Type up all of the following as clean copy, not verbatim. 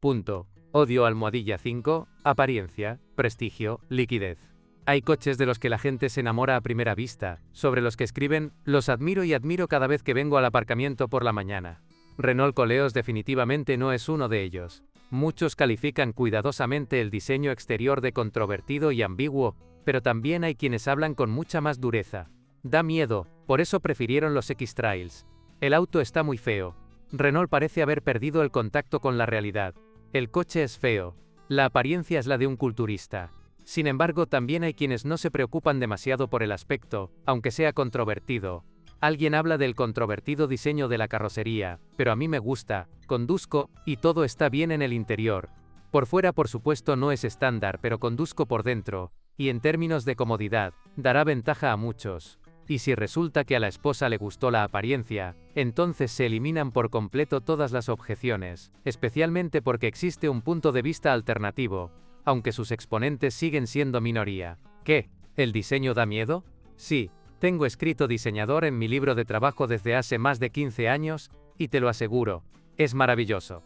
Punto. Odio almohadilla 5, apariencia, prestigio, liquidez. Hay coches de los que la gente se enamora a primera vista, sobre los que escriben, los admiro y admiro cada vez que vengo al aparcamiento por la mañana. Renault Koleos definitivamente no es uno de ellos. Muchos califican cuidadosamente el diseño exterior de controvertido y ambiguo, pero también hay quienes hablan con mucha más dureza. Da miedo, por eso prefirieron los X-Trails. El auto está muy feo. Renault parece haber perdido el contacto con la realidad. El coche es feo. La apariencia es la de un culturista. Sin embargo, también hay quienes no se preocupan demasiado por el aspecto, aunque sea controvertido. Alguien habla del controvertido diseño de la carrocería, pero a mí me gusta, conduzco, y todo está bien en el interior. Por fuera por supuesto no es estándar, pero conduzco por dentro, y en términos de comodidad, dará ventaja a muchos. Y si resulta que a la esposa le gustó la apariencia, entonces se eliminan por completo todas las objeciones, especialmente porque existe un punto de vista alternativo, aunque sus exponentes siguen siendo minoría. ¿Qué? ¿El diseño da miedo? Sí, tengo escrito diseñador en mi libro de trabajo desde hace más de 15 años, y te lo aseguro, es maravilloso.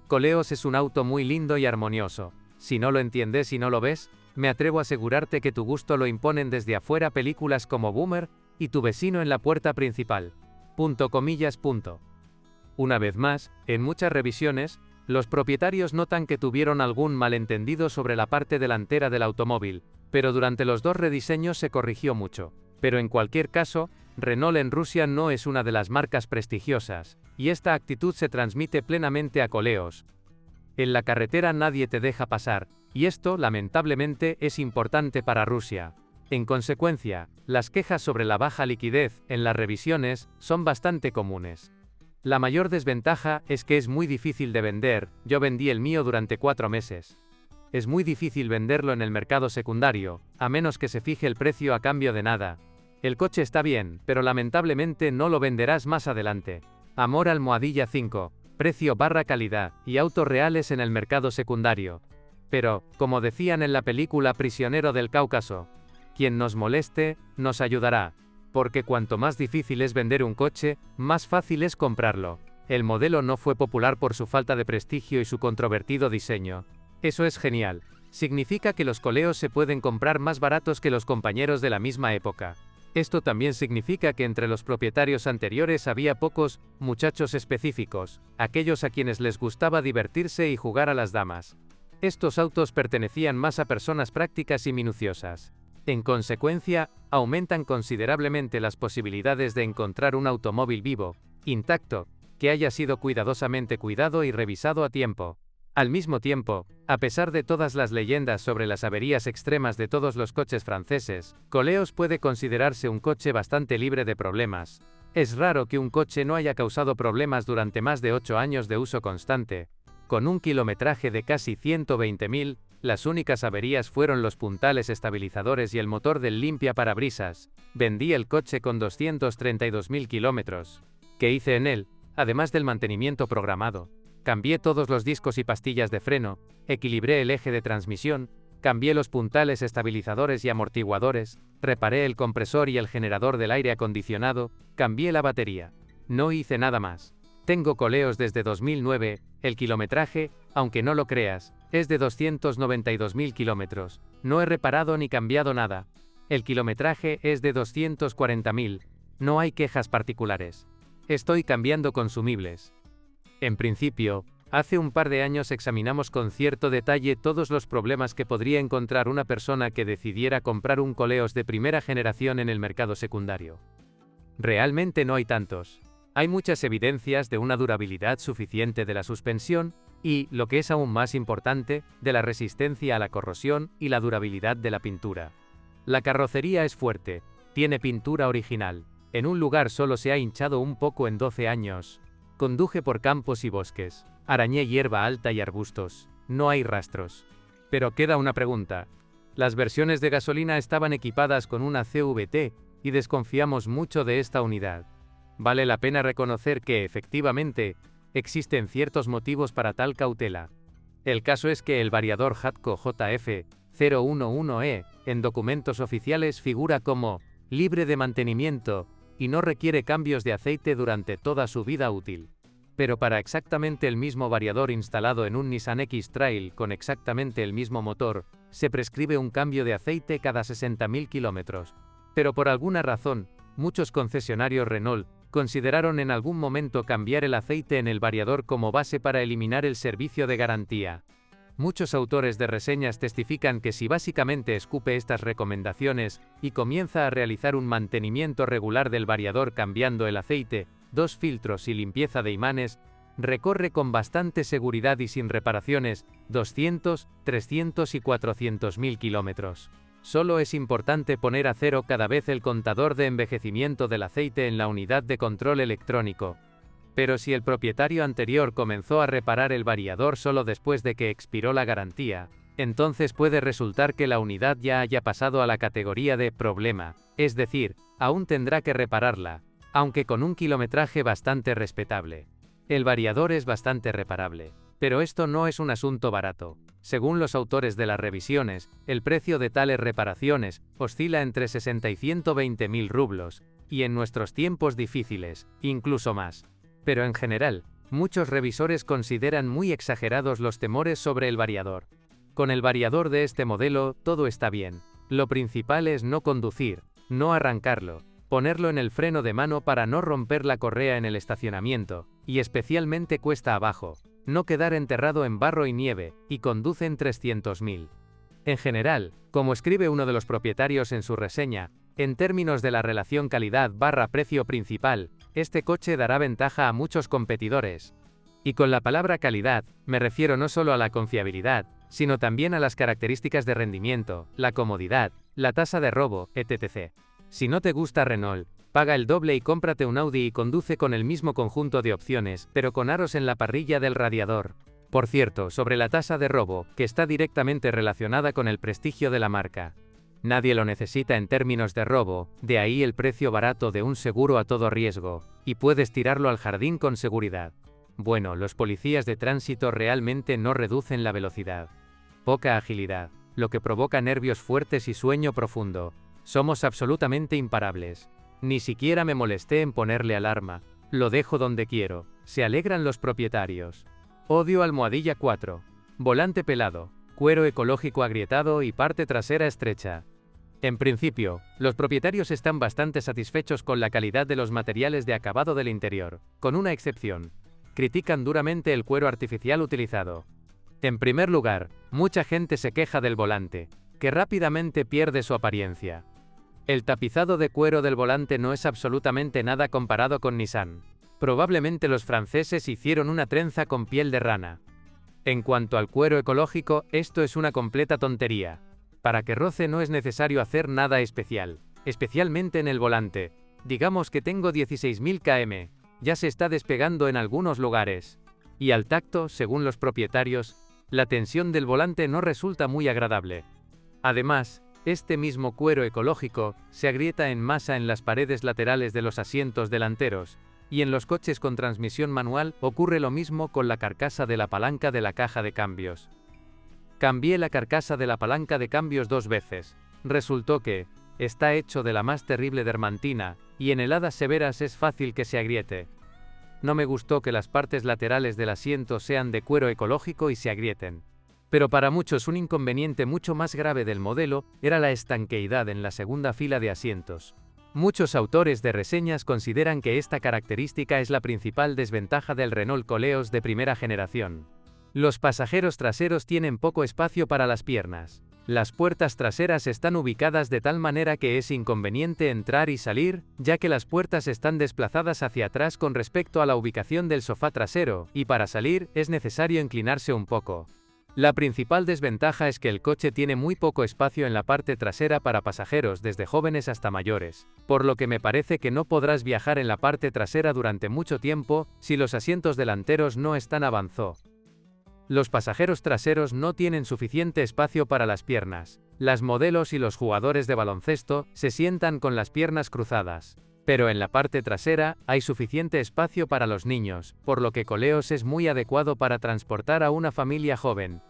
Koleos es un auto muy lindo y armonioso. Si no lo entiendes y no lo ves, me atrevo a asegurarte que tu gusto lo imponen desde afuera películas como Boomer, y tu vecino en la puerta principal. Una vez más, en muchas revisiones, los propietarios notan que tuvieron algún malentendido sobre la parte delantera del automóvil, pero durante los dos rediseños se corrigió mucho. Pero en cualquier caso, Renault en Rusia no es una de las marcas prestigiosas, y esta actitud se transmite plenamente a Koleos. En la carretera nadie te deja pasar, y esto, lamentablemente, es importante para Rusia. En consecuencia, las quejas sobre la baja liquidez en las revisiones son bastante comunes. La mayor desventaja es que es muy difícil de vender. Yo vendí el mío durante 4 meses. Es muy difícil venderlo en el mercado secundario, a menos que se fije el precio a cambio de nada. El coche está bien, pero lamentablemente no lo venderás más adelante. Amor almohadilla 5, precio/calidad, y autos reales en el mercado secundario. Pero, como decían en la película Prisionero del Cáucaso, quien nos moleste, nos ayudará. Porque cuanto más difícil es vender un coche, más fácil es comprarlo. El modelo no fue popular por su falta de prestigio y su controvertido diseño. Eso es genial. Significa que los Koleos se pueden comprar más baratos que los compañeros de la misma época. Esto también significa que entre los propietarios anteriores había pocos muchachos específicos, aquellos a quienes les gustaba divertirse y jugar a las damas. Estos autos pertenecían más a personas prácticas y minuciosas. En consecuencia, aumentan considerablemente las posibilidades de encontrar un automóvil vivo, intacto, que haya sido cuidadosamente cuidado y revisado a tiempo. Al mismo tiempo, a pesar de todas las leyendas sobre las averías extremas de todos los coches franceses, Koleos puede considerarse un coche bastante libre de problemas. Es raro que un coche no haya causado problemas durante más de 8 años de uso constante. Con un kilometraje de casi 120.000, las únicas averías fueron los puntales estabilizadores y el motor del limpiaparabrisas. Vendí el coche con 232.000 kilómetros. ¿Qué hice en él? Además del mantenimiento programado. Cambié todos los discos y pastillas de freno, equilibré el eje de transmisión, cambié los puntales estabilizadores y amortiguadores, reparé el compresor y el generador del aire acondicionado, cambié la batería. No hice nada más. Tengo Koleos desde 2009, el kilometraje, aunque no lo creas, es de 292.000 kilómetros. No he reparado ni cambiado nada. El kilometraje es de 240.000. No hay quejas particulares. Estoy cambiando consumibles. En principio, hace un par de años examinamos con cierto detalle todos los problemas que podría encontrar una persona que decidiera comprar un Koleos de primera generación en el mercado secundario. Realmente no hay tantos. Hay muchas evidencias de una durabilidad suficiente de la suspensión y, lo que es aún más importante, de la resistencia a la corrosión y la durabilidad de la pintura. La carrocería es fuerte, tiene pintura original. En un lugar solo se ha hinchado un poco en 12 años. Conduje por campos y bosques. Arañé hierba alta y arbustos. No hay rastros. Pero queda una pregunta. Las versiones de gasolina estaban equipadas con una CVT, y desconfiamos mucho de esta unidad. Vale la pena reconocer que, efectivamente, existen ciertos motivos para tal cautela. El caso es que el variador Hatco JF011E, en documentos oficiales figura como libre de mantenimiento, y no requiere cambios de aceite durante toda su vida útil. pero para exactamente el mismo variador instalado en un Nissan X-Trail con exactamente el mismo motor, se prescribe un cambio de aceite cada 60.000 kilómetros. Pero por alguna razón, muchos concesionarios Renault consideraron en algún momento cambiar el aceite en el variador como base para eliminar el servicio de garantía. Muchos autores de reseñas testifican que si básicamente escupe estas recomendaciones y comienza a realizar un mantenimiento regular del variador cambiando el aceite, 2 filtros y limpieza de imanes, recorre con bastante seguridad y sin reparaciones 200, 300 y 400.000 kilómetros. Solo es importante poner a cero cada vez el contador de envejecimiento del aceite en la unidad de control electrónico. Pero si el propietario anterior comenzó a reparar el variador solo después de que expiró la garantía, entonces puede resultar que la unidad ya haya pasado a la categoría de problema, es decir, aún tendrá que repararla, aunque con un kilometraje bastante respetable. El variador es bastante reparable, pero esto no es un asunto barato. Según los autores de las revisiones, el precio de tales reparaciones oscila entre 60 y 120.000 rublos, y en nuestros tiempos difíciles, incluso más. Pero en general, muchos revisores consideran muy exagerados los temores sobre el variador. Con el variador de este modelo, todo está bien. Lo principal es no conducir, no arrancarlo, ponerlo en el freno de mano para no romper la correa en el estacionamiento, y especialmente cuesta abajo, no quedar enterrado en barro y nieve, y conducen 300.000. En general, como escribe uno de los propietarios en su reseña, en términos de la relación calidad/precio principal, este coche dará ventaja a muchos competidores. Y con la palabra calidad, me refiero no solo a la confiabilidad, sino también a las características de rendimiento, la comodidad, la tasa de robo, etc. Si no te gusta Renault, paga el doble y cómprate un Audi y conduce con el mismo conjunto de opciones, pero con aros en la parrilla del radiador. Por cierto, sobre la tasa de robo, que está directamente relacionada con el prestigio de la marca. Nadie lo necesita en términos de robo, de ahí el precio barato de un seguro a todo riesgo, y puedes tirarlo al jardín con seguridad. Bueno, los policías de tránsito realmente no reducen la velocidad. Poca agilidad, lo que provoca nervios fuertes y sueño profundo. Somos absolutamente imparables. Ni siquiera me molesté en ponerle alarma. Lo dejo donde quiero. Se alegran los propietarios. Odio almohadilla 4. Volante pelado, cuero ecológico agrietado y parte trasera estrecha. En principio, los propietarios están bastante satisfechos con la calidad de los materiales de acabado del interior, con una excepción. Critican duramente el cuero artificial utilizado. En primer lugar, mucha gente se queja del volante, que rápidamente pierde su apariencia. El tapizado de cuero del volante no es absolutamente nada comparado con Nissan. Probablemente los franceses hicieron una trenza con piel de rana. En cuanto al cuero ecológico, esto es una completa tontería. Para que roce no es necesario hacer nada especial, especialmente en el volante. Digamos que tengo 16.000 km, ya se está despegando en algunos lugares. Y al tacto, según los propietarios, la tensión del volante no resulta muy agradable. Además, este mismo cuero ecológico se agrieta en masa en las paredes laterales de los asientos delanteros, y en los coches con transmisión manual ocurre lo mismo con la carcasa de la palanca de la caja de cambios. Cambié la carcasa de la palanca de cambios 2 veces. Resultó que está hecho de la más terrible dermantina, y en heladas severas es fácil que se agriete. No me gustó que las partes laterales del asiento sean de cuero ecológico y se agrieten. Pero para muchos un inconveniente mucho más grave del modelo era la estanqueidad en la segunda fila de asientos. Muchos autores de reseñas consideran que esta característica es la principal desventaja del Renault Koleos de primera generación. Los pasajeros traseros tienen poco espacio para las piernas. Las puertas traseras están ubicadas de tal manera que es inconveniente entrar y salir, ya que las puertas están desplazadas hacia atrás con respecto a la ubicación del sofá trasero, y para salir es necesario inclinarse un poco. La principal desventaja es que el coche tiene muy poco espacio en la parte trasera para pasajeros desde jóvenes hasta mayores, por lo que me parece que no podrás viajar en la parte trasera durante mucho tiempo si los asientos delanteros no están avanzó. Los pasajeros traseros no tienen suficiente espacio para las piernas. Las modelos y los jugadores de baloncesto se sientan con las piernas cruzadas. Pero en la parte trasera hay suficiente espacio para los niños, por lo que Koleos es muy adecuado para transportar a una familia joven.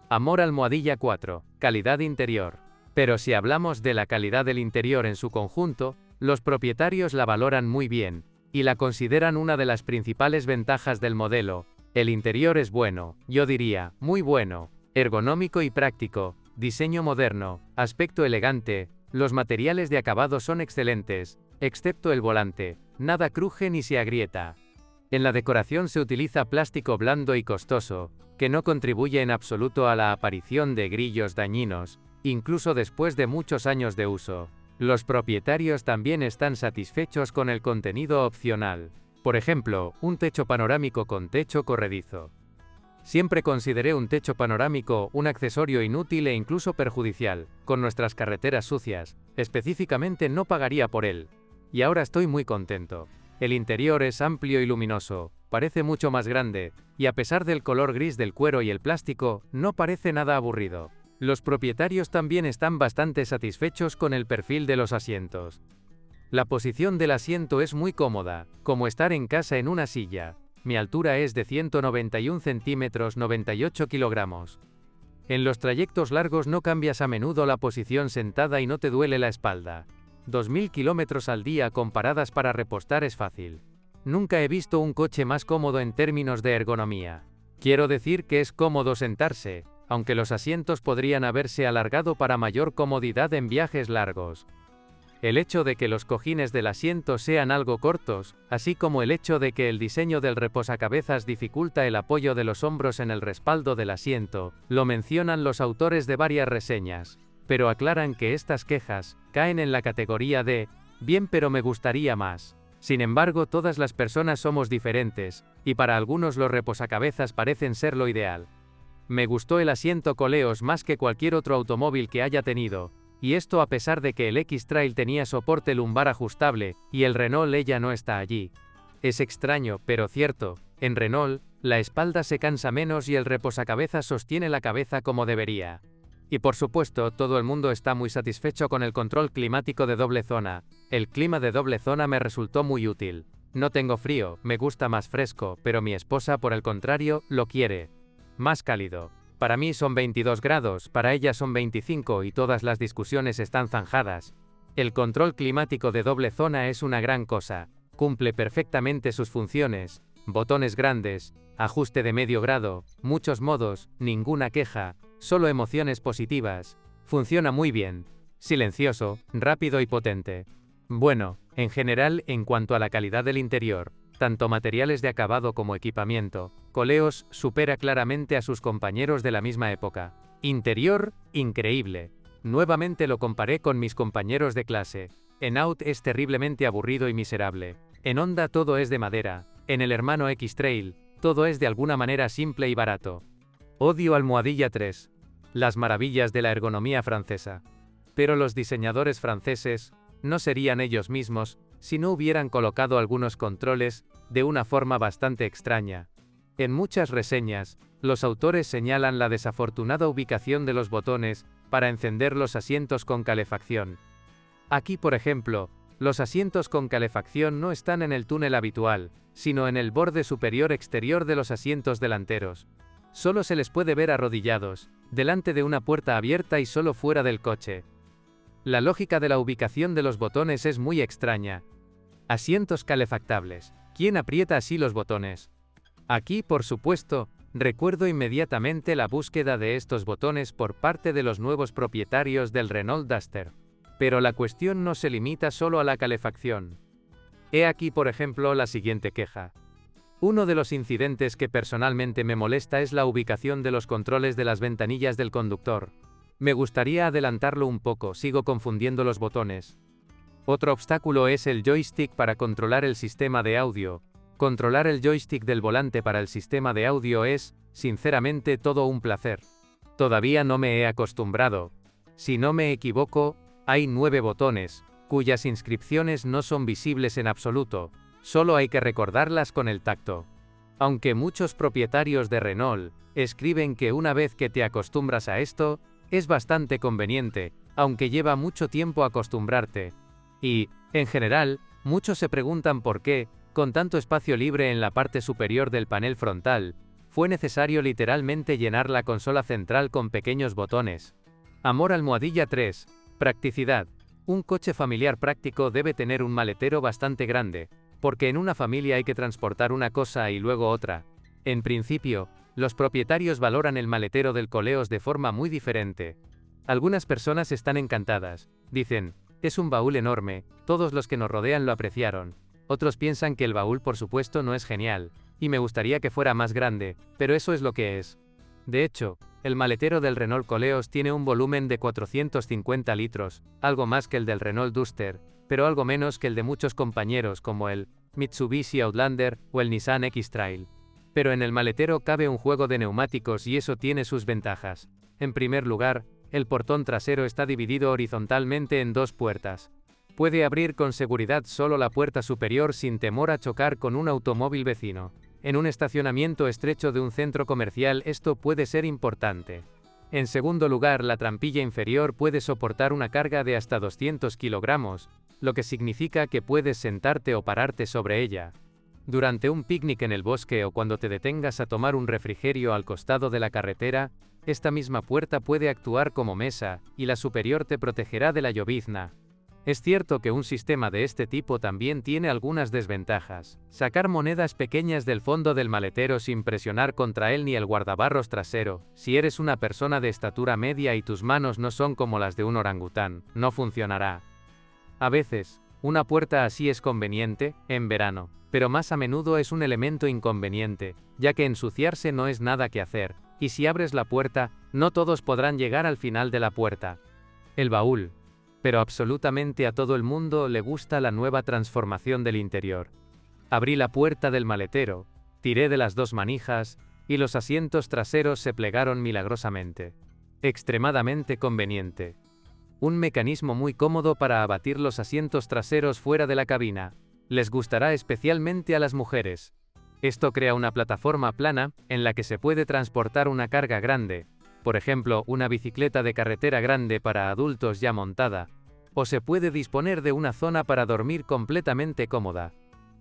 Amor almohadilla 4. Calidad interior. Pero si hablamos de la calidad del interior en su conjunto, los propietarios la valoran muy bien. y la consideran una de las principales ventajas del modelo. El interior es bueno, yo diría, muy bueno, ergonómico y práctico, diseño moderno, aspecto elegante, los materiales de acabado son excelentes, excepto el volante, nada cruje ni se agrieta. En la decoración se utiliza plástico blando y costoso, que no contribuye en absoluto a la aparición de grillos dañinos, incluso después de muchos años de uso. Los propietarios también están satisfechos con el contenido opcional. Por ejemplo, un techo panorámico con techo corredizo. Siempre consideré un techo panorámico un accesorio inútil e incluso perjudicial. Con nuestras carreteras sucias, específicamente no pagaría por él. Y ahora estoy muy contento. El interior es amplio y luminoso, parece mucho más grande, y a pesar del color gris del cuero y el plástico, no parece nada aburrido. Los propietarios también están bastante satisfechos con el perfil de los asientos. La posición del asiento es muy cómoda, como estar en casa en una silla. Mi altura es de 191 centímetros 98 kilogramos. En los trayectos largos no cambias a menudo la posición sentada y no te duele la espalda. 2000 kilómetros al día con paradas para repostar es fácil. Nunca he visto un coche más cómodo en términos de ergonomía. Quiero decir que es cómodo sentarse, aunque los asientos podrían haberse alargado para mayor comodidad en viajes largos. El hecho de que los cojines del asiento sean algo cortos, así como el hecho de que el diseño del reposacabezas dificulta el apoyo de los hombros en el respaldo del asiento, lo mencionan los autores de varias reseñas, pero aclaran que estas quejas caen en la categoría de «bien, pero me gustaría más». Sin embargo, todas las personas somos diferentes, y para algunos los reposacabezas parecen ser lo ideal. Me gustó el asiento Coleos más que cualquier otro automóvil que haya tenido, y esto a pesar de que el X-Trail tenía soporte lumbar ajustable, y el Renault ya no está allí. Es extraño, pero cierto, en Renault, la espalda se cansa menos y el reposacabezas sostiene la cabeza como debería. Y por supuesto, todo el mundo está muy satisfecho con el control climático de doble zona. El clima de doble zona me resultó muy útil. No tengo frío, me gusta más fresco, pero mi esposa, por el contrario, lo quiere más cálido. Para mí son 22 grados, para ella son 25 y todas las discusiones están zanjadas. El control climático de doble zona es una gran cosa, cumple perfectamente sus funciones, botones grandes, ajuste de medio grado, muchos modos, ninguna queja, solo emociones positivas, funciona muy bien, silencioso, rápido y potente. Bueno, en general, en cuanto a la calidad del interior, tanto materiales de acabado como equipamiento, Coleos supera claramente a sus compañeros de la misma época. Interior, increíble. Nuevamente lo comparé con mis compañeros de clase. En Aut es terriblemente aburrido y miserable. En Honda todo es de madera. En el hermano X-Trail, todo es de alguna manera simple y barato. Odio Almohadilla 3. Las maravillas de la ergonomía francesa. Pero los diseñadores franceses no serían ellos mismos si no hubieran colocado algunos controles de una forma bastante extraña. En muchas reseñas, los autores señalan la desafortunada ubicación de los botones para encender los asientos con calefacción. Aquí, por ejemplo, los asientos con calefacción no están en el túnel habitual, sino en el borde superior exterior de los asientos delanteros. Solo se les puede ver arrodillados, delante de una puerta abierta y solo fuera del coche. La lógica de la ubicación de los botones es muy extraña. Asientos calefactables. ¿Quién aprieta así los botones? Aquí, por supuesto, recuerdo inmediatamente la búsqueda de estos botones por parte de los nuevos propietarios del Renault Duster. Pero la cuestión no se limita solo a la calefacción. He aquí, por ejemplo, la siguiente queja. Uno de los incidentes que personalmente me molesta es la ubicación de los controles de las ventanillas del conductor. Me gustaría adelantarlo un poco, sigo confundiendo los botones. Otro obstáculo es el joystick para controlar el sistema de audio. Controlar el joystick del volante para el sistema de audio es, sinceramente, todo un placer. Todavía no me he acostumbrado. Si no me equivoco, hay 9 botones, cuyas inscripciones no son visibles en absoluto, solo hay que recordarlas con el tacto. Aunque muchos propietarios de Renault escriben que una vez que te acostumbras a esto, es bastante conveniente, aunque lleva mucho tiempo acostumbrarte. Y, en general, muchos se preguntan por qué, con tanto espacio libre en la parte superior del panel frontal, fue necesario literalmente llenar la consola central con pequeños botones. Amor Almohadilla 3. Practicidad. Un coche familiar práctico debe tener un maletero bastante grande. porque en una familia hay que transportar una cosa y luego otra. En principio, los propietarios valoran el maletero del Coleos de forma muy diferente. Algunas personas están encantadas, dicen, es un baúl enorme, todos los que nos rodean lo apreciaron. Otros piensan que el baúl por supuesto no es genial, y me gustaría que fuera más grande, pero eso es lo que es. De hecho, el maletero del Renault Coleos tiene un volumen de 450 litros, algo más que el del Renault Duster, pero algo menos que el de muchos compañeros como el Mitsubishi Outlander o el Nissan X-Trail. Pero en el maletero cabe un juego de neumáticos y eso tiene sus ventajas. En primer lugar, el portón trasero está dividido horizontalmente en dos puertas. Puede abrir con seguridad solo la puerta superior sin temor a chocar con un automóvil vecino. En un estacionamiento estrecho de un centro comercial esto puede ser importante. En segundo lugar, la trampilla inferior puede soportar una carga de hasta 200 kilogramos, lo que significa que puedes sentarte o pararte sobre ella. Durante un picnic en el bosque o cuando te detengas a tomar un refrigerio al costado de la carretera, esta misma puerta puede actuar como mesa, y la superior te protegerá de la llovizna. Es cierto que un sistema de este tipo también tiene algunas desventajas. Sacar monedas pequeñas del fondo del maletero sin presionar contra él ni el guardabarros trasero, si eres una persona de estatura media y tus manos no son como las de un orangután, no funcionará. A veces, una puerta así es conveniente, en verano, pero más a menudo es un elemento inconveniente, ya que ensuciarse no es nada que hacer, y si abres la puerta, no todos podrán llegar al final de la puerta. El baúl. Pero absolutamente a todo el mundo le gusta la nueva transformación del interior. Abrí la puerta del maletero, tiré de las dos manijas, y los asientos traseros se plegaron milagrosamente. Extremadamente conveniente. Un mecanismo muy cómodo para abatir los asientos traseros fuera de la cabina. Les gustará especialmente a las mujeres. Esto crea una plataforma plana, en la que se puede transportar una carga grande, por ejemplo, una bicicleta de carretera grande para adultos ya montada, o se puede disponer de una zona para dormir completamente cómoda.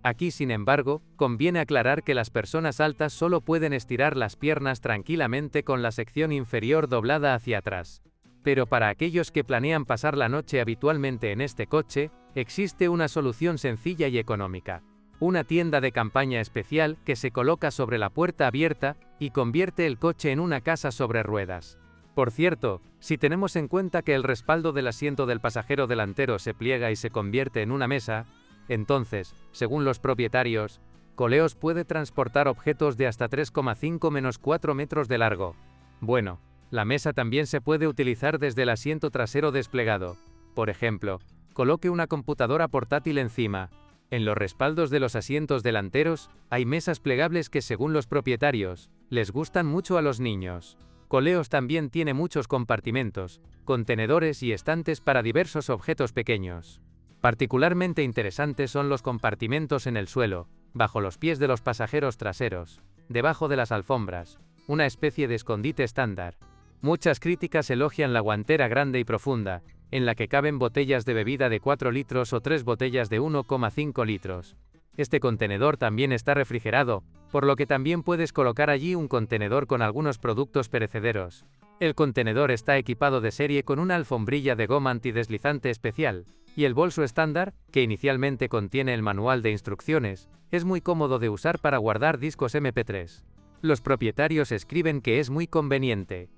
Aquí, sin embargo, conviene aclarar que las personas altas solo pueden estirar las piernas tranquilamente con la sección inferior doblada hacia atrás. Pero para aquellos que planean pasar la noche habitualmente en este coche, existe una solución sencilla y económica. Una tienda de campaña especial que se coloca sobre la puerta abierta y convierte el coche en una casa sobre ruedas. Por cierto, si tenemos en cuenta que el respaldo del asiento del pasajero delantero se pliega y se convierte en una mesa, entonces, según los propietarios, Coleos puede transportar objetos de hasta 3,5-4 metros de largo. Bueno, la mesa también se puede utilizar desde el asiento trasero desplegado. Por ejemplo, coloque una computadora portátil encima. En los respaldos de los asientos delanteros, hay mesas plegables que según los propietarios, les gustan mucho a los niños. Coleos también tiene muchos compartimentos, contenedores y estantes para diversos objetos pequeños. Particularmente interesantes son los compartimentos en el suelo, bajo los pies de los pasajeros traseros, debajo de las alfombras, una especie de escondite estándar. Muchas críticas elogian la guantera grande y profunda, en la que caben botellas de bebida de 4 litros o 3 botellas de 1,5 litros. Este contenedor también está refrigerado, por lo que también puedes colocar allí un contenedor con algunos productos perecederos. El contenedor está equipado de serie con una alfombrilla de goma antideslizante especial, y el bolso estándar, que inicialmente contiene el manual de instrucciones, es muy cómodo de usar para guardar discos MP3. Los propietarios escriben que es muy conveniente.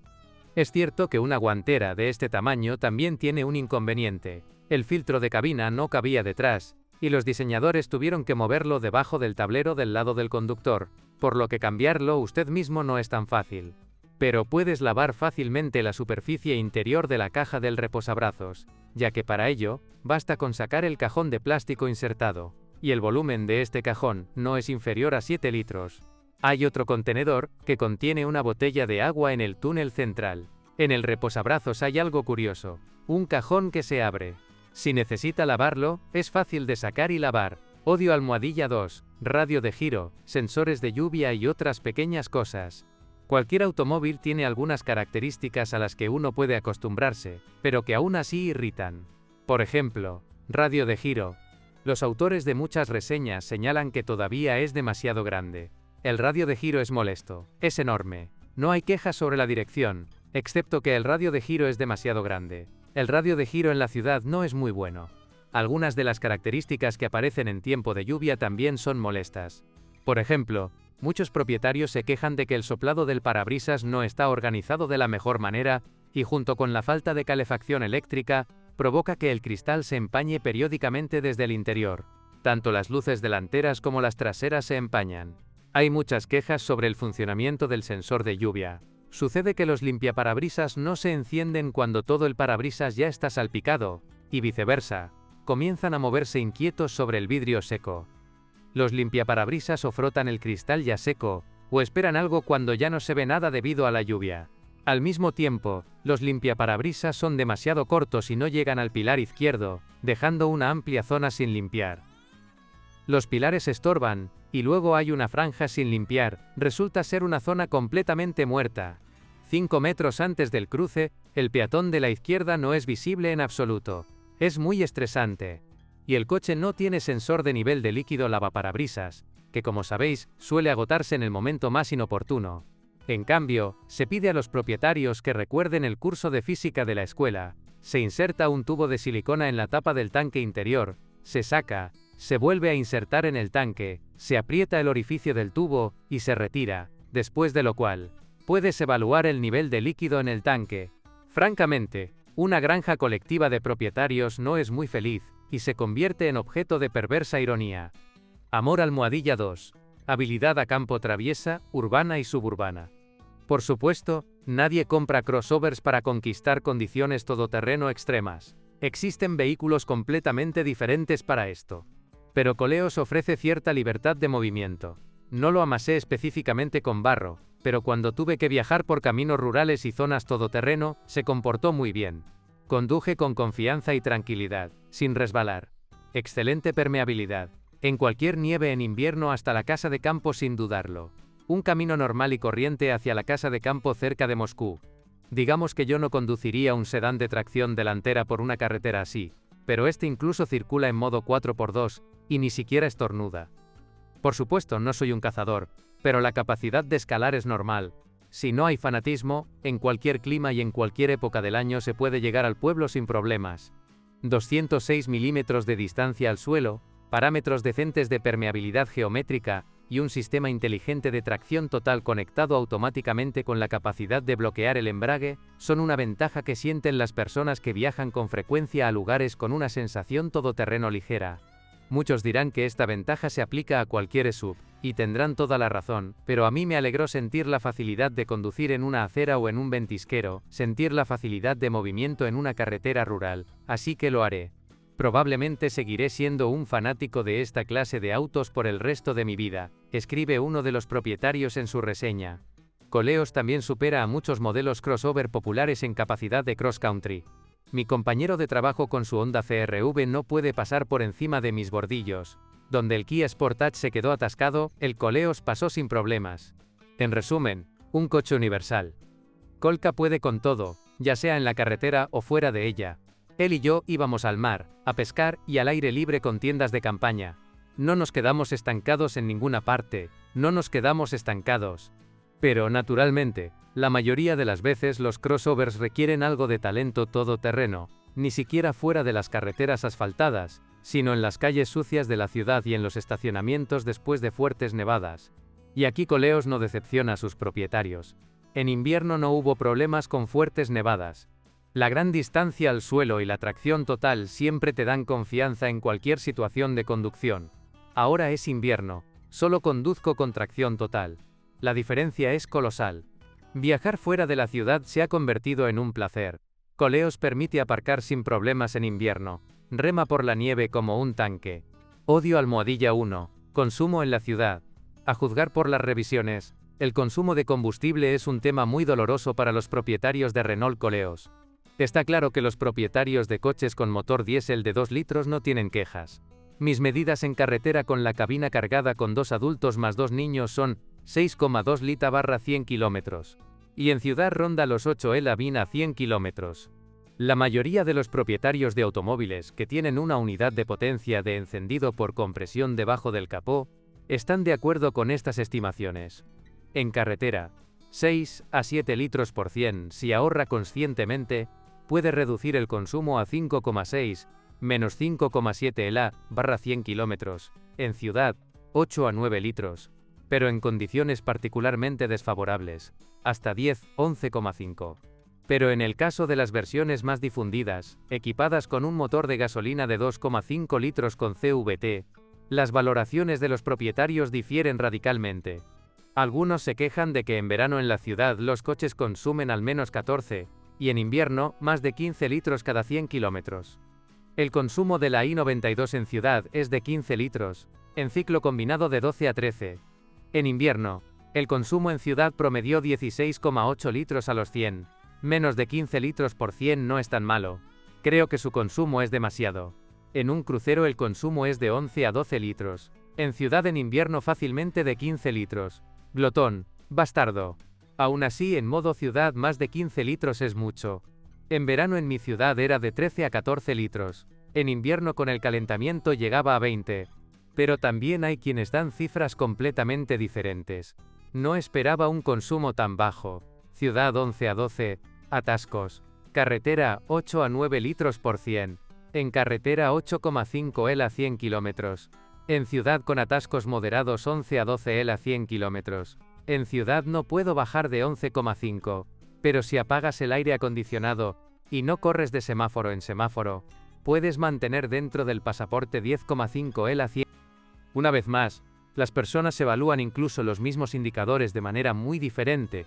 Es cierto que una guantera de este tamaño también tiene un inconveniente. El filtro de cabina no cabía detrás, y los diseñadores tuvieron que moverlo debajo del tablero del lado del conductor, por lo que cambiarlo usted mismo no es tan fácil. Pero puedes lavar fácilmente la superficie interior de la caja del reposabrazos, ya que para ello, basta con sacar el cajón de plástico insertado, y el volumen de este cajón no es inferior a 7 litros. Hay otro contenedor, que contiene una botella de agua en el túnel central. En el reposabrazos hay algo curioso, un cajón que se abre. Si necesita lavarlo, es fácil de sacar y lavar. Odio almohadilla 2, radio de giro, sensores de lluvia y otras pequeñas cosas. Cualquier automóvil tiene algunas características a las que uno puede acostumbrarse, pero que aún así irritan. Por ejemplo, radio de giro. Los autores de muchas reseñas señalan que todavía es demasiado grande. El radio de giro es molesto, es enorme. No hay quejas sobre la dirección, excepto que el radio de giro es demasiado grande. El radio de giro en la ciudad no es muy bueno. Algunas de las características que aparecen en tiempo de lluvia también son molestas. Por ejemplo, muchos propietarios se quejan de que el soplado del parabrisas no está organizado de la mejor manera, y junto con la falta de calefacción eléctrica, provoca que el cristal se empañe periódicamente desde el interior. Tanto las luces delanteras como las traseras se empañan. Hay muchas quejas sobre el funcionamiento del sensor de lluvia. Sucede que los limpiaparabrisas no se encienden cuando todo el parabrisas ya está salpicado, y viceversa, comienzan a moverse inquietos sobre el vidrio seco. Los limpiaparabrisas o frotan el cristal ya seco, o esperan algo cuando ya no se ve nada debido a la lluvia. Al mismo tiempo, los limpiaparabrisas son demasiado cortos y no llegan al pilar izquierdo, dejando una amplia zona sin limpiar. Los pilares estorban, y luego hay una franja sin limpiar, resulta ser una zona completamente muerta. 5 metros antes del cruce, el peatón de la izquierda no es visible en absoluto. Es muy estresante. Y el coche no tiene sensor de nivel de líquido lavaparabrisas, que como sabéis, suele agotarse en el momento más inoportuno. En cambio, se pide a los propietarios que recuerden el curso de física de la escuela. Se inserta un tubo de silicona en la tapa del tanque interior, se saca, se vuelve a insertar en el tanque, se aprieta el orificio del tubo, y se retira, después de lo cual, puedes evaluar el nivel de líquido en el tanque. Francamente, una granja colectiva de propietarios no es muy feliz, y se convierte en objeto de perversa ironía. Amor almohadilla 2. Habilidad a campo traviesa, urbana y suburbana. Por supuesto, nadie compra crossovers para conquistar condiciones todoterreno extremas. Existen vehículos completamente diferentes para esto. Pero Koleos ofrece cierta libertad de movimiento. No lo amasé específicamente con barro, pero cuando tuve que viajar por caminos rurales y zonas todoterreno, se comportó muy bien. Conduje con confianza y tranquilidad, sin resbalar. Excelente permeabilidad. En cualquier nieve en invierno hasta la casa de campo sin dudarlo. Un camino normal y corriente hacia la casa de campo cerca de Moscú. Digamos que yo no conduciría un sedán de tracción delantera por una carretera así, pero este incluso circula en modo 4x2, y ni siquiera estornuda. Por supuesto, no soy un cazador, pero la capacidad de escalar es normal. Si no hay fanatismo, en cualquier clima y en cualquier época del año se puede llegar al pueblo sin problemas. 206 milímetros de distancia al suelo, parámetros decentes de permeabilidad geométrica, y un sistema inteligente de tracción total conectado automáticamente con la capacidad de bloquear el embrague, son una ventaja que sienten las personas que viajan con frecuencia a lugares con una sensación todoterreno ligera. Muchos dirán que esta ventaja se aplica a cualquier SUV, y tendrán toda la razón, pero a mí me alegró sentir la facilidad de conducir en una acera o en un ventisquero, sentir la facilidad de movimiento en una carretera rural, así que lo haré. Probablemente seguiré siendo un fanático de esta clase de autos por el resto de mi vida, escribe uno de los propietarios en su reseña. Koleos también supera a muchos modelos crossover populares en capacidad de cross-country. Mi compañero de trabajo con su Honda CR-V no puede pasar por encima de mis bordillos. Donde el Kia Sportage se quedó atascado, el Koleos pasó sin problemas. En resumen, un coche universal. Kolka puede con todo, ya sea en la carretera o fuera de ella. Él y yo íbamos al mar, a pescar y al aire libre con tiendas de campaña. No nos quedamos estancados en ninguna parte, no nos quedamos estancados. Pero, naturalmente, la mayoría de las veces los crossovers requieren algo de talento todoterreno, ni siquiera fuera de las carreteras asfaltadas, sino en las calles sucias de la ciudad y en los estacionamientos después de fuertes nevadas. Y aquí Koleos no decepciona a sus propietarios. En invierno no hubo problemas con fuertes nevadas. La gran distancia al suelo y la tracción total siempre te dan confianza en cualquier situación de conducción. Ahora es invierno, solo conduzco con tracción total. La diferencia es colosal. Viajar fuera de la ciudad se ha convertido en un placer. Koleos permite aparcar sin problemas en invierno. Rema por la nieve como un tanque. Odio almohadilla 1. Consumo en la ciudad. A juzgar por las revisiones, el consumo de combustible es un tema muy doloroso para los propietarios de Renault Koleos. Está claro que los propietarios de coches con motor diésel de 2 litros no tienen quejas. Mis medidas en carretera con la cabina cargada con 2 adultos más 2 niños son 6,2 litros/100 kilómetros. Y en ciudad ronda los 8 la bin a 100 kilómetros. La mayoría de los propietarios de automóviles que tienen una unidad de potencia de encendido por compresión debajo del capó, están de acuerdo con estas estimaciones. En carretera, 6 a 7 litros por 100 si ahorra conscientemente, puede reducir el consumo a 5,6, menos 5,7 ELA/100 km, en ciudad, 8 a 9 litros, pero en condiciones particularmente desfavorables, hasta 11,5. Pero en el caso de las versiones más difundidas, equipadas con un motor de gasolina de 2,5 litros con CVT, las valoraciones de los propietarios difieren radicalmente. Algunos se quejan de que en verano en la ciudad los coches consumen al menos 14, y en invierno, más de 15 litros cada 100 kilómetros. El consumo de la i92 en ciudad es de 15 litros, en ciclo combinado de 12 a 13. En invierno, el consumo en ciudad promedió 16,8 litros a los 100. Menos de 15 litros por 100 no es tan malo. Creo que su consumo es demasiado. En un crucero el consumo es de 11 a 12 litros. En ciudad en invierno fácilmente de 15 litros. Glotón, bastardo. Aún así en modo ciudad más de 15 litros es mucho. En verano en mi ciudad era de 13 a 14 litros. En invierno con el calentamiento llegaba a 20. Pero también hay quienes dan cifras completamente diferentes. No esperaba un consumo tan bajo. Ciudad 11 a 12. Atascos. Carretera, 8 a 9 litros por 100. En carretera 8,5 ELA 100 kilómetros. En ciudad con atascos moderados 11 a 12 ELA 100 kilómetros. En ciudad no puedo bajar de 11,5. Pero si apagas el aire acondicionado, y no corres de semáforo en semáforo, puedes mantener dentro del pasaporte 10,5 ELA 100. Una vez más, las personas evalúan incluso los mismos indicadores de manera muy diferente.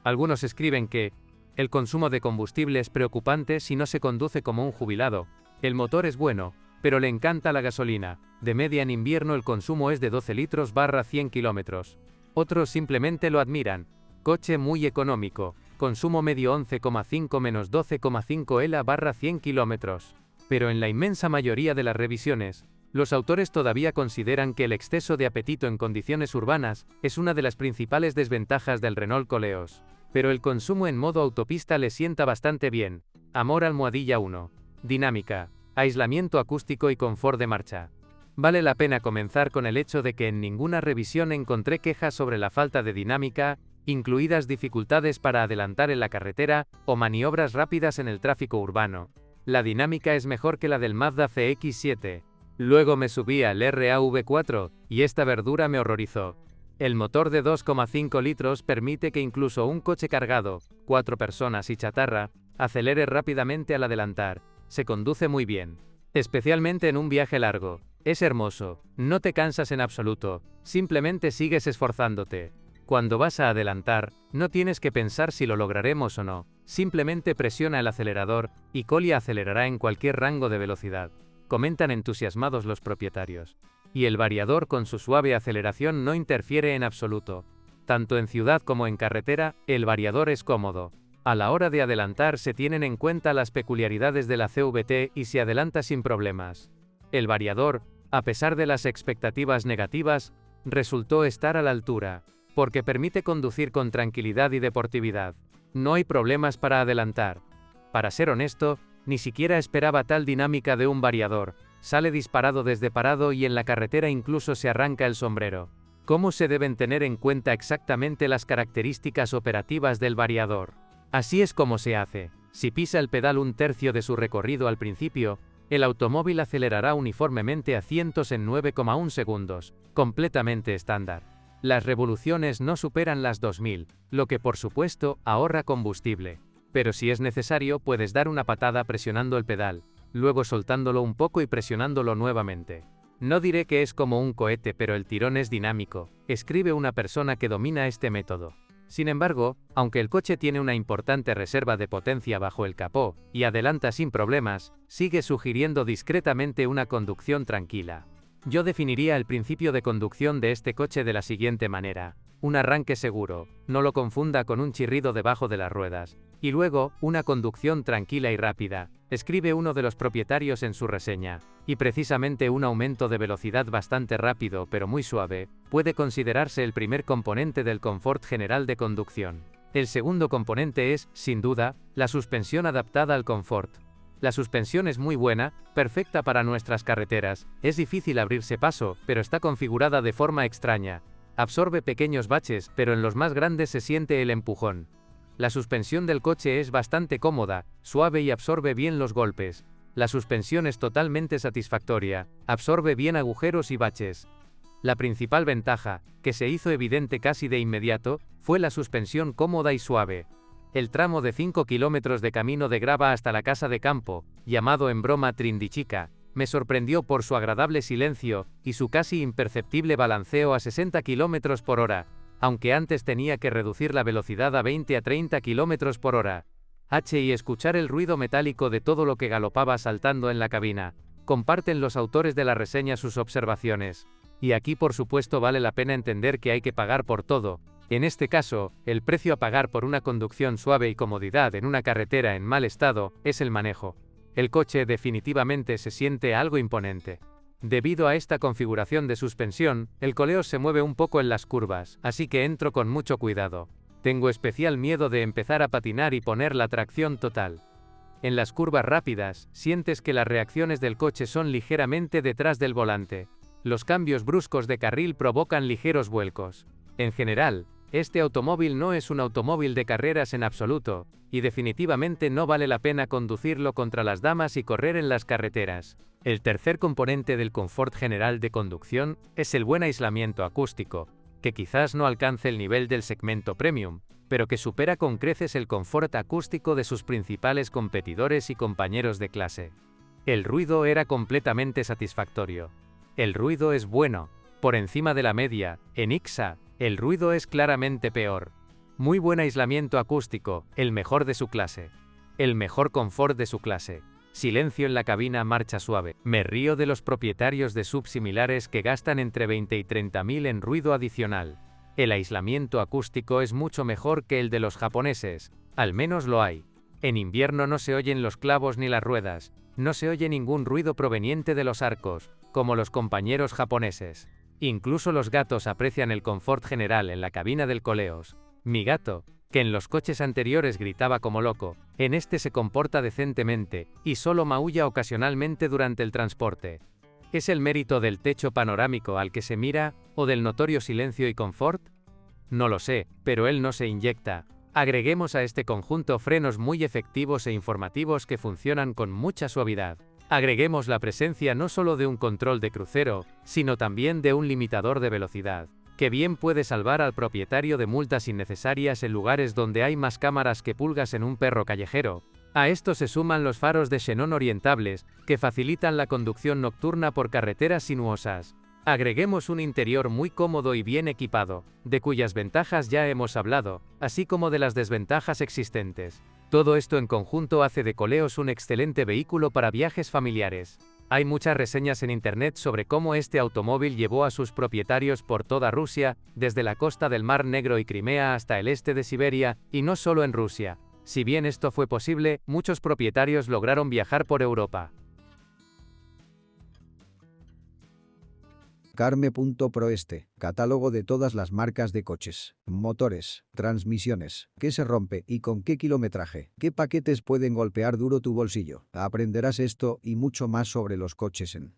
Algunos escriben que el consumo de combustible es preocupante si no se conduce como un jubilado. El motor es bueno, pero le encanta la gasolina. De media en invierno el consumo es de 12 litros/100 kilómetros. Otros simplemente lo admiran. Coche muy económico. Consumo medio 11,5 menos 12,5 ELA/100 kilómetros. Pero en la inmensa mayoría de las revisiones, los autores todavía consideran que el exceso de apetito en condiciones urbanas es una de las principales desventajas del Renault Koleos. Pero el consumo en modo autopista le sienta bastante bien. Amor almohadilla 1. Dinámica, aislamiento acústico y confort de marcha. Vale la pena comenzar con el hecho de que en ninguna revisión encontré quejas sobre la falta de dinámica, incluidas dificultades para adelantar en la carretera o maniobras rápidas en el tráfico urbano. La dinámica es mejor que la del Mazda CX-7. Luego me subí al RAV4, y esta verdura me horrorizó. El motor de 2,5 litros permite que incluso un coche cargado, 4 personas y chatarra, acelere rápidamente al adelantar. Se conduce muy bien. Especialmente en un viaje largo. Es hermoso. No te cansas en absoluto. Simplemente sigues esforzándote. Cuando vas a adelantar, no tienes que pensar si lo lograremos o no. Simplemente presiona el acelerador, y Kolia acelerará en cualquier rango de velocidad. Comentan entusiasmados los propietarios. Y el variador con su suave aceleración no interfiere en absoluto. Tanto en ciudad como en carretera, el variador es cómodo. A la hora de adelantar se tienen en cuenta las peculiaridades de la CVT y se adelanta sin problemas. El variador, a pesar de las expectativas negativas, resultó estar a la altura, porque permite conducir con tranquilidad y deportividad. No hay problemas para adelantar. Para ser honesto, ni siquiera esperaba tal dinámica de un variador. Sale disparado desde parado y en la carretera incluso se arranca el sombrero. ¿Cómo se deben tener en cuenta exactamente las características operativas del variador? Así es como se hace. Si pisa el pedal un tercio de su recorrido al principio, el automóvil acelerará uniformemente a cientos en 9,1 segundos, completamente estándar. Las revoluciones no superan las 2000, lo que por supuesto ahorra combustible. Pero si es necesario puedes dar una patada presionando el pedal, luego soltándolo un poco y presionándolo nuevamente. No diré que es como un cohete, pero el tirón es dinámico, escribe una persona que domina este método. Sin embargo, aunque el coche tiene una importante reserva de potencia bajo el capó, y adelanta sin problemas, sigue sugiriendo discretamente una conducción tranquila. Yo definiría el principio de conducción de este coche de la siguiente manera. Un arranque seguro, no lo confunda con un chirrido debajo de las ruedas. Y luego, una conducción tranquila y rápida, escribe uno de los propietarios en su reseña. Y precisamente un aumento de velocidad bastante rápido pero muy suave, puede considerarse el primer componente del confort general de conducción. El segundo componente es, sin duda, la suspensión adaptada al confort. La suspensión es muy buena, perfecta para nuestras carreteras, es difícil abrirse paso, pero está configurada de forma extraña. Absorbe pequeños baches, pero en los más grandes se siente el empujón. La suspensión del coche es bastante cómoda, suave y absorbe bien los golpes. La suspensión es totalmente satisfactoria, absorbe bien agujeros y baches. La principal ventaja, que se hizo evidente casi de inmediato, fue la suspensión cómoda y suave. El tramo de 5 kilómetros de camino de grava hasta la casa de campo, llamado en broma Trindichica, me sorprendió por su agradable silencio y su casi imperceptible balanceo a 60 km por hora, aunque antes tenía que reducir la velocidad a 20 a 30 km por hora. Y escuchar el ruido metálico de todo lo que galopaba saltando en la cabina. Comparten los autores de la reseña sus observaciones. Y aquí por supuesto vale la pena entender que hay que pagar por todo. En este caso, el precio a pagar por una conducción suave y comodidad en una carretera en mal estado, es el manejo. El coche definitivamente se siente algo imponente. Debido a esta configuración de suspensión, el Koleos se mueve un poco en las curvas, así que entro con mucho cuidado. Tengo especial miedo de empezar a patinar y poner la tracción total. En las curvas rápidas, sientes que las reacciones del coche son ligeramente detrás del volante. Los cambios bruscos de carril provocan ligeros vuelcos. En general, este automóvil no es un automóvil de carreras en absoluto, y definitivamente no vale la pena conducirlo contra las damas y correr en las carreteras. El tercer componente del confort general de conducción es el buen aislamiento acústico, que quizás no alcance el nivel del segmento premium, pero que supera con creces el confort acústico de sus principales competidores y compañeros de clase. El ruido era completamente satisfactorio. El ruido es bueno, por encima de la media. En Ixa, el ruido es claramente peor. Muy buen aislamiento acústico, el mejor de su clase. El mejor confort de su clase. Silencio en la cabina, marcha suave. Me río de los propietarios de SUV similares que gastan entre 20 y 30.000 en ruido adicional. El aislamiento acústico es mucho mejor que el de los japoneses, al menos lo hay. En invierno no se oyen los clavos ni las ruedas, no se oye ningún ruido proveniente de los arcos, como los compañeros japoneses. Incluso los gatos aprecian el confort general en la cabina del Koleos. Mi gato, que en los coches anteriores gritaba como loco, en este se comporta decentemente, y solo maulla ocasionalmente durante el transporte. ¿Es el mérito del techo panorámico al que se mira, o del notorio silencio y confort? No lo sé, pero él no se inyecta. Agreguemos a este conjunto frenos muy efectivos e informativos que funcionan con mucha suavidad. Agreguemos la presencia no solo de un control de crucero, sino también de un limitador de velocidad, que bien puede salvar al propietario de multas innecesarias en lugares donde hay más cámaras que pulgas en un perro callejero. A esto se suman los faros de xenón orientables, que facilitan la conducción nocturna por carreteras sinuosas. Agreguemos un interior muy cómodo y bien equipado, de cuyas ventajas ya hemos hablado, así como de las desventajas existentes. Todo esto en conjunto hace de Koleos un excelente vehículo para viajes familiares. Hay muchas reseñas en internet sobre cómo este automóvil llevó a sus propietarios por toda Rusia, desde la costa del Mar Negro y Crimea hasta el este de Siberia, y no solo en Rusia. Si bien esto fue posible, muchos propietarios lograron viajar por Europa. Carme.proeste, catálogo de todas las marcas de coches, motores, transmisiones, qué se rompe y con qué kilometraje, qué paquetes pueden golpear duro tu bolsillo. Aprenderás esto y mucho más sobre los coches en